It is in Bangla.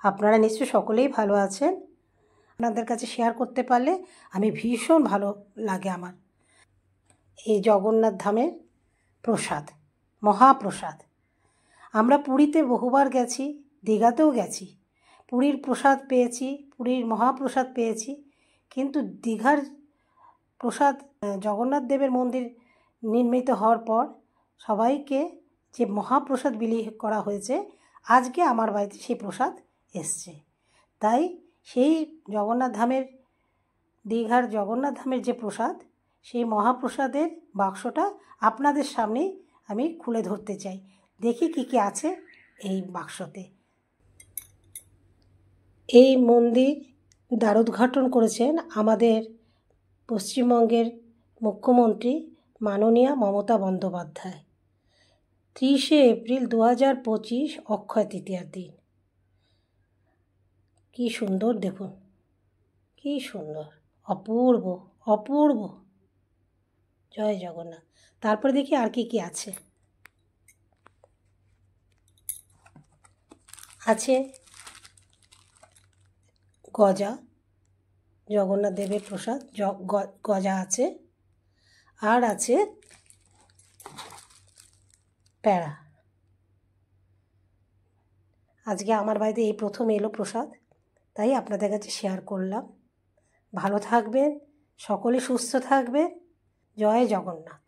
আপনারা নিশ্চয়ই সকলেই ভালো আছেন। আপনাদের কাছে শেয়ার করতে পারলে আমি ভীষণ ভালো লাগে আমার। এই জগন্নাথ ধামের প্রসাদ, মহাপ্রসাদ। আমরা পুরীতে বহুবার গেছি, দীঘাতেও গেছি, পুরীর প্রসাদ পেয়েছি, পুরীর মহাপ্রসাদ পেয়েছি, কিন্তু দীঘার প্রসাদ জগন্নাথ দেবের মন্দির নির্মিত হওয়ার পর সবাইকে যে মহাপ্রসাদ বিলি করা হয়েছে, আজকে আমার বাড়িতে সেই প্রসাদ এসছে। তাই সেই জগন্নাথ ধামের, দীঘার জগন্নাথ ধামের যে প্রসাদ, সেই মহাপ্রসাদের বাক্সটা আপনাদের সামনেই আমি খুলে ধরতে চাই। দেখি কী কী আছে এই বাক্সতে। এই মন্দির দ্বারোদ্ঘাটন করেছেন আমাদের পশ্চিমবঙ্গের মুখ্যমন্ত্রী মাননীয়া মমতা বন্দ্যোপাধ্যায়। 30শে এপ্রিল 2025 অক্ষয় তৃতীয়ার দিন। কি সুন্দর দেখুন, কি সুন্দর, অপূর্ব অপূর্ব। জয় জগন্নাথ। তারপরে দেখি আর কি কি আছে। আছে গজা, জগন্নাথ দেবের প্রসাদ গজা আছে, আর আছে প্যাড়া। আজকে আমার বাড়িতে এই প্রথম এলো প্রসাদ, তাই আপনাদের কাছে শেয়ার করলাম। ভালো থাকবেন, সকলে সুস্থ থাকবেন। জয় জগন্নাথ।